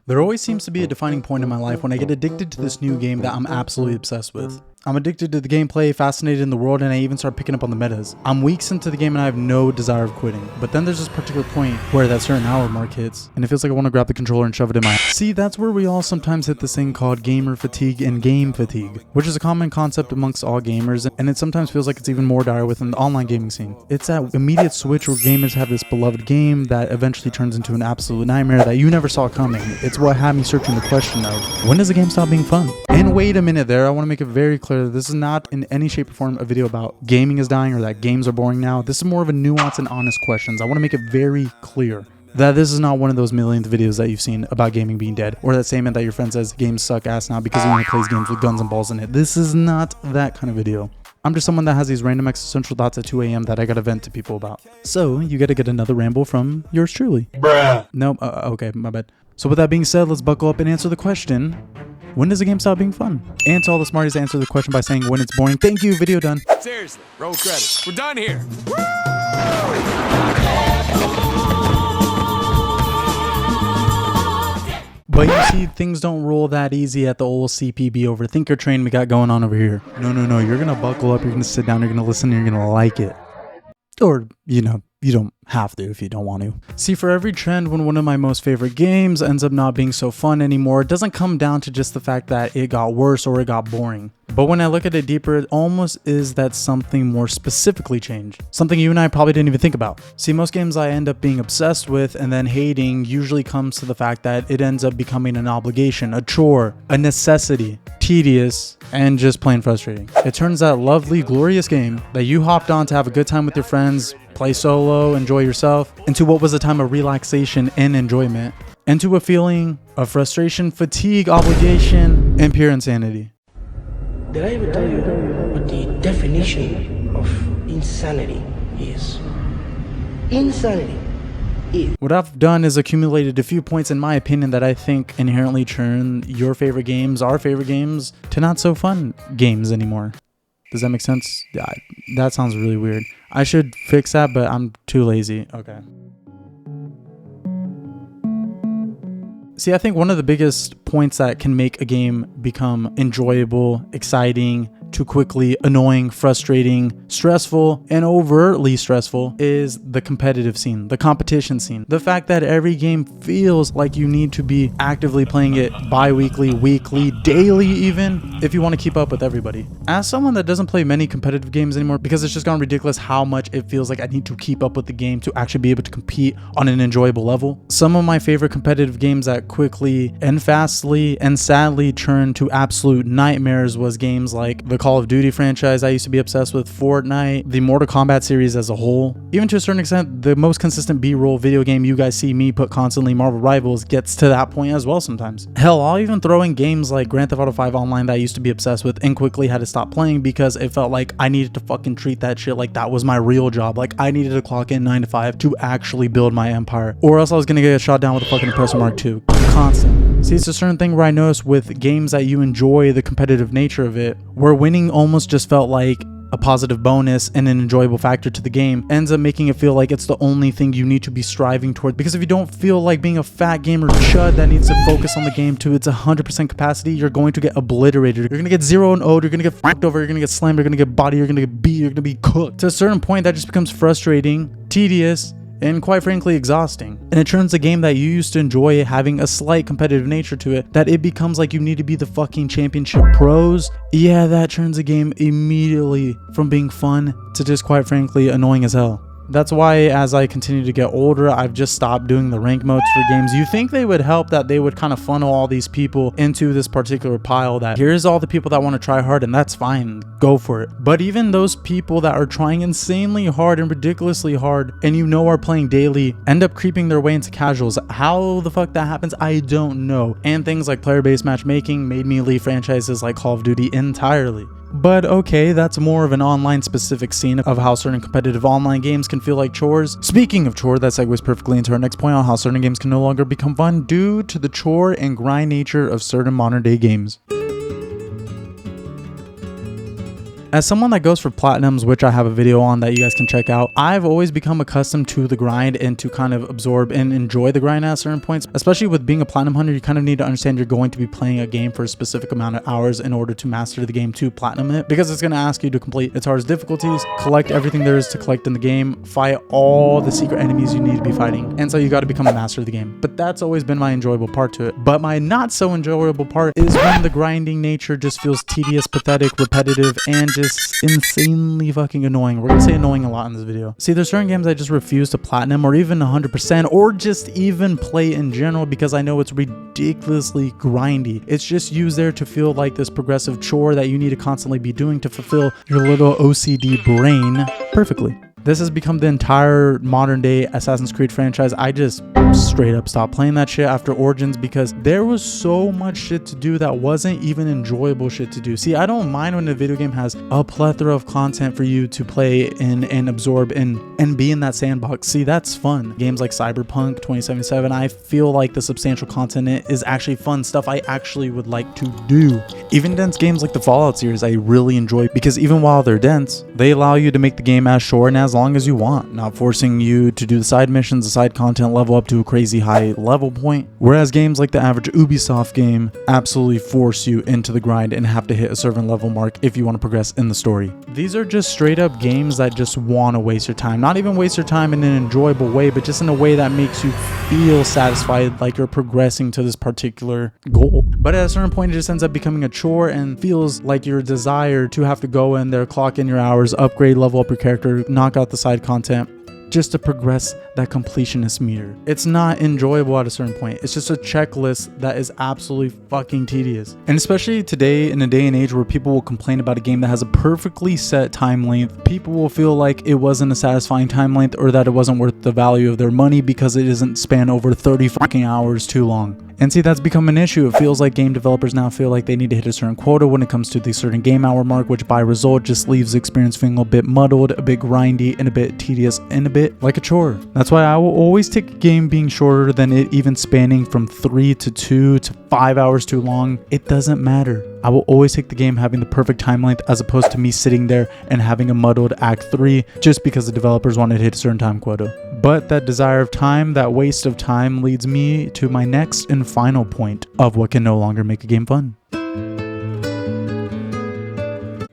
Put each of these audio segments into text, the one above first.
There always seems to be a defining point in my life when I get addicted to this new game that I'm absolutely obsessed with. I'm addicted to the gameplay, fascinated in the world, and I even start picking up on the metas. I'm weeks into the game and I have no desire of quitting. But then there's this particular point where that certain hour mark hits, and it feels like I want to grab the controller and shove it in my... See, that's where we all sometimes hit this thing called gamer fatigue and game fatigue, which is a common concept amongst all gamers, and it sometimes feels like it's even more dire within the online gaming scene. It's that immediate switch where gamers have this beloved game that eventually turns into an absolute nightmare that you never saw coming. It's what had me searching the question of, when does a game stop being fun? And wait a minute there, I want to make it very clear that this is not in any shape or form a video about gaming is dying or that games are boring now. This is more of a nuanced and honest questions. I want to make it very clear that this is not one of those millionth videos that you've seen about gaming being dead, or that statement that your friend says games suck ass now because he only plays games with guns and balls in it. This is not that kind of video. I'm just someone that has these random existential thoughts at 2 a.m. that I gotta vent to people about. So you gotta get another ramble from yours truly. Bruh. Nope, okay, my bad. So with that being said, let's buckle up and answer the question, when does a game stop being fun? And to all the smarties, answer the question by saying when it's boring. Thank you, video done. Seriously, roll credits. We're done here. But you see, things don't roll that easy at the old CPB overthinker train we got going on over here. No, you're gonna buckle up, you're gonna sit down, you're gonna listen, and you're gonna like it. Or, you know, you don't have to if you don't want to. See, for every trend when one of my most favorite games ends up not being so fun anymore, it doesn't come down to just the fact that it got worse or it got boring. But when I look at it deeper, it almost is that something more specifically changed. Something you and I probably didn't even think about. See, most games I end up being obsessed with and then hating usually comes to the fact that it ends up becoming an obligation, a chore, a necessity, tedious, and just plain frustrating. It turns that lovely, glorious game that you hopped on to have a good time with your friends, play solo, enjoy yourself, into what was a time of relaxation and enjoyment, into a feeling of frustration, fatigue, obligation, and pure insanity. Did I ever tell you what the definition of insanity is? Insanity is... What I've done is accumulated a few points in my opinion that I think inherently turn your favorite games, our favorite games, to not so fun games anymore. Does that make sense? Yeah, that sounds really weird. I should fix that, but I'm too lazy. Okay. See, I think one of the biggest points that can make a game become enjoyable, exciting, too quickly, annoying, frustrating, stressful, and overtly stressful is the competitive scene, the competition scene. The fact that every game feels like you need to be actively playing it bi-weekly, weekly, daily even, if you want to keep up with everybody. As someone that doesn't play many competitive games anymore because it's just gone ridiculous how much it feels like I need to keep up with the game to actually be able to compete on an enjoyable level, some of my favorite competitive games that quickly and fastly and sadly turned to absolute nightmares was games like the Call of Duty franchise I used to be obsessed with, Fortnite, the Mortal Kombat series as a whole. Even to a certain extent, the most consistent B-roll video game you guys see me put constantly, Marvel Rivals, gets to that point as well sometimes. Hell, I'll even throw in games like Grand Theft Auto 5 Online that I used to be obsessed with and quickly had to stop playing because it felt like I needed to fucking treat that shit like that was my real job. Like I needed to clock in 9 to 5 to actually build my empire, or else I was gonna get shot down with a fucking Oppressor Mark II. Constant. See, it's a certain thing where I noticed with games that you enjoy the competitive nature of it, where winning almost just felt like a positive bonus and an enjoyable factor to the game, ends up making it feel like it's the only thing you need to be striving toward. Because if you don't feel like being a fat gamer chud that needs to focus on the game to its 100% capacity, you're going to get obliterated. You're going to get 0-0'd, you're going to get fucked over, you're going to get slammed, you're going to get bodied, you're going to get beat, you're going to be cooked. To a certain point, that just becomes frustrating, tedious, and quite frankly exhausting. And it turns a game that you used to enjoy having a slight competitive nature to it, that it becomes like you need to be the fucking championship pros. Yeah, that turns a game immediately from being fun to just quite frankly annoying as hell. That's why as I continue to get older, I've just stopped doing the rank modes for games. You think they would help, that they would kind of funnel all these people into this particular pile that here's all the people that want to try hard, and that's fine, go for it. But even those people that are trying insanely hard and ridiculously hard and you know are playing daily end up creeping their way into casuals. How the fuck that happens, I don't know. And things like player-based matchmaking made me leave franchises like Call of Duty entirely. But okay, that's more of an online specific scene of how certain competitive online games can feel like chores. Speaking of chore, that segues perfectly into our next point on how certain games can no longer become fun due to the chore and grind nature of certain modern day games. As someone that goes for platinums, which I have a video on that you guys can check out, I've always become accustomed to the grind and to kind of absorb and enjoy the grind at certain points. Especially with being a platinum hunter, you kind of need to understand you're going to be playing a game for a specific amount of hours in order to master the game to platinum it, because it's going to ask you to complete its hardest difficulties, collect everything there is to collect in the game, fight all the secret enemies you need to be fighting, and so you got to become a master of the game. But that's always been my enjoyable part to it. But my not so enjoyable part is when the grinding nature just feels tedious, pathetic, repetitive, and just insanely fucking annoying. We're gonna say annoying a lot in this video. See, there's certain games I just refuse to platinum or even 100% or just even play in general because I know it's ridiculously grindy. It's just used there to feel like this progressive chore that you need to constantly be doing to fulfill your little OCD brain perfectly. This has become the entire modern day Assassin's Creed franchise. I just straight up stopped playing that shit after Origins because there was so much shit to do that wasn't even enjoyable shit to do. See, I don't mind when a video game has a plethora of content for you to play and absorb and be in that sandbox. See, that's fun. Games like Cyberpunk 2077, I feel like the substantial content in it is actually fun stuff I actually would like to do. Even dense games like the Fallout series I really enjoy because even while they're dense, they allow you to make the game as short and as long as you want, not forcing you to do the side missions, the side content, level up to a crazy high level point. Whereas games like the average Ubisoft game absolutely force you into the grind and have to hit a certain level mark if you want to progress in the story. These are just straight up games that just want to waste your time. Not even waste your time in an enjoyable way, but just in a way that makes you feel satisfied like you're progressing to this particular goal. But at a certain point, it just ends up becoming a chore and feels like your desire to have to go in there, clock in your hours, upgrade, level up your character, knock out the side content just to progress that completionist meter. It's not enjoyable at a certain point. It's just a checklist that is absolutely fucking tedious. And especially today, in a day and age where people will complain about a game that has a perfectly set time length, people will feel like it wasn't a satisfying time length or that it wasn't worth the value of their money because it isn't span over 30 fucking hours too long. And see, that's become an issue. It feels like game developers now feel like they need to hit a certain quota when it comes to the certain game hour mark, which by result just leaves the experience feeling a bit muddled, a bit grindy, and a bit tedious, and a bit like a chore. That's why I will always take a game being shorter than it even spanning from 3 to 2 to 5 hours too long. It doesn't matter. I will always take the game having the perfect time length as opposed to me sitting there and having a muddled Act 3 just because the developers wanted to hit a certain time quota. But that desire of time, that waste of time leads me to my next and final point of what can no longer make a game fun.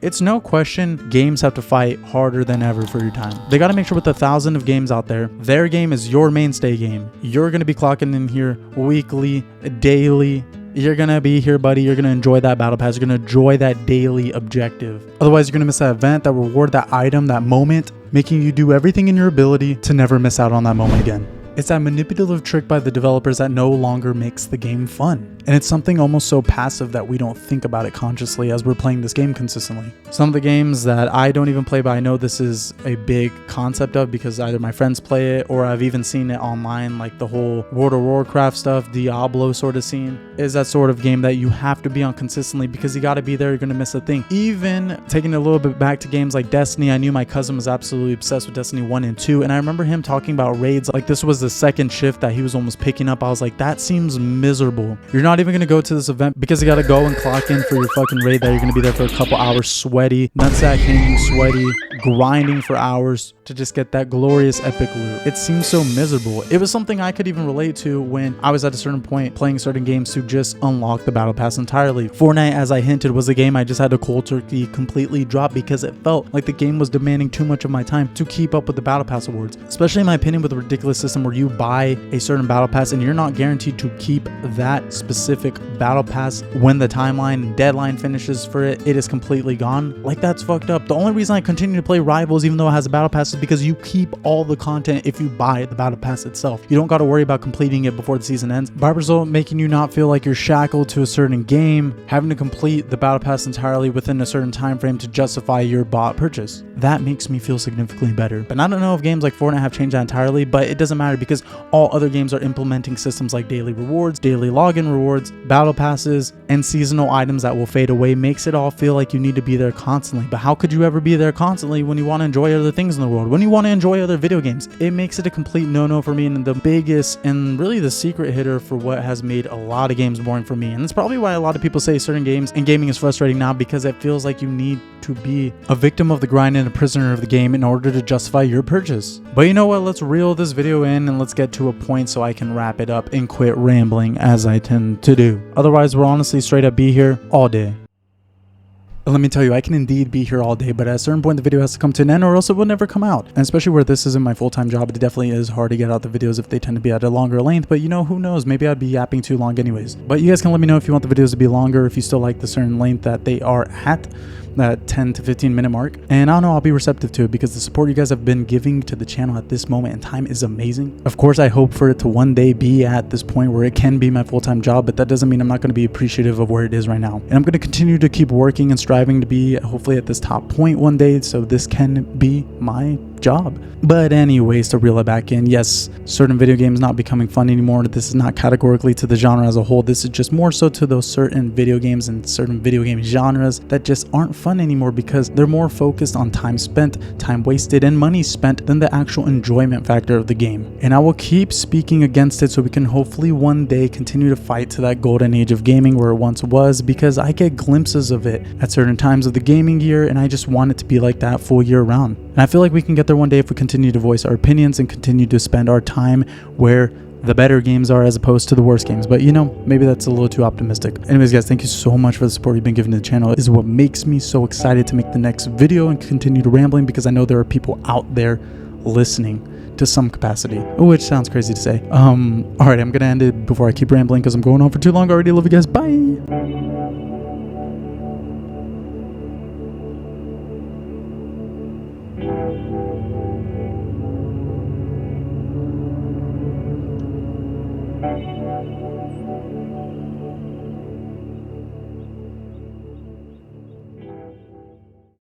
It's no question games have to fight harder than ever for your time. They got to make sure with 1,000 of games out there, their game is your mainstay game. You're going to be clocking in here weekly, daily. You're going to be here, buddy. You're going to enjoy that battle pass. You're going to enjoy that daily objective. Otherwise, you're going to miss that event, that reward, that item, that moment, making you do everything in your ability to never miss out on that moment again. It's that manipulative trick by the developers that no longer makes the game fun. And it's something almost so passive that we don't think about it consciously as we're playing this game consistently. Some of the games that I don't even play, but I know this is a big concept of because either my friends play it or I've even seen it online, like the whole World of Warcraft stuff, Diablo sort of scene, is that sort of game that you have to be on consistently because you got to be there, you're going to miss a thing. Even taking it a little bit back to games like Destiny, I knew my cousin was absolutely obsessed with Destiny 1 and 2, and I remember him talking about raids like this was the second shift that he was almost picking up. I was like, that seems miserable. You're not even going to go to this event because you got to go and clock in for your fucking raid that you're going to be there for a couple hours, sweaty, nutsack hanging, sweaty, grinding for hours to just get that glorious epic loot. It seems so miserable. It was something I could even relate to when I was at a certain point playing certain games to just unlock the battle pass entirely. Fortnite, as I hinted, was a game I just had to cold turkey completely drop because it felt like the game was demanding too much of my time to keep up with the battle pass awards, especially in my opinion with a ridiculous system where you buy a certain battle pass and you're not guaranteed to keep that specific battle pass when the timeline deadline finishes for it. It is completely gone. Like, that's fucked up. The only reason I continue to play Rivals even though it has a battle pass is because you keep all the content if you buy the battle pass itself. You don't got to worry about completing it before the season ends. By result, making you not feel like you're shackled to a certain game, having to complete the battle pass entirely within a certain time frame to justify your bought purchase. That makes me feel significantly better. But I don't know if games like Fortnite have changed that entirely, but it doesn't matter because all other games are implementing systems like daily rewards, daily login rewards, battle passes, and seasonal items that will fade away makes it all feel like you need to be there constantly. But how could you ever be there constantly when you want to enjoy other things in the world, when you want to enjoy other video games? It makes it a complete no-no for me, and the biggest and really the secret hitter for what has made a lot of games boring for me. And it's probably why a lot of people say certain games and gaming is frustrating now, because it feels like you need to be a victim of the grind and a prisoner of the game in order to justify your purchase. But you know what, let's reel this video in and let's get to a point so I can wrap it up and quit rambling as I tend to do. Otherwise, we'll honestly straight up be here all day. And let me tell you, I can indeed be here all day, but at a certain point the video has to come to an end or else it will never come out. And especially where this isn't my full-time job, it definitely is hard to get out the videos if they tend to be at a longer length. But you know, who knows, maybe I'd be yapping too long anyways. But you guys can let me know if you want the videos to be longer, if you still like the certain length that they are at, that 10 to 15 minute mark. And I don't know, I'll be receptive to it, because the support you guys have been giving to the channel at this moment in time is amazing. Of course, I hope for it to one day be at this point where it can be my full-time job, but that doesn't mean I'm not going to be appreciative of where it is right now. And I'm going to continue to keep working and striving to be hopefully at this top point one day, so this can be my job. But anyways, to reel it back in, yes, certain video games not becoming fun anymore. This is not categorically to the genre as a whole. This is just more so to those certain video games and certain video game genres that just aren't fun anymore, because they're more focused on time spent, time wasted, and money spent than the actual enjoyment factor of the game. And I will keep speaking against it so we can hopefully one day continue to fight to that golden age of gaming where it once was, because I get glimpses of it at certain times of the gaming year, and I just want it to be like that full year round. And I feel like we can get there one day if we continue to voice our opinions and continue to spend our time where the better games are as opposed to the worst games. But you know, maybe that's a little too optimistic. Anyways guys, thank you so much for the support you've been giving to the channel. It is what makes me so excited to make the next video and continue to rambling, because I know there are people out there listening to some capacity, which sounds crazy to say. All right, I'm gonna end it before I keep rambling because I'm going on for too long already. Love you guys, bye.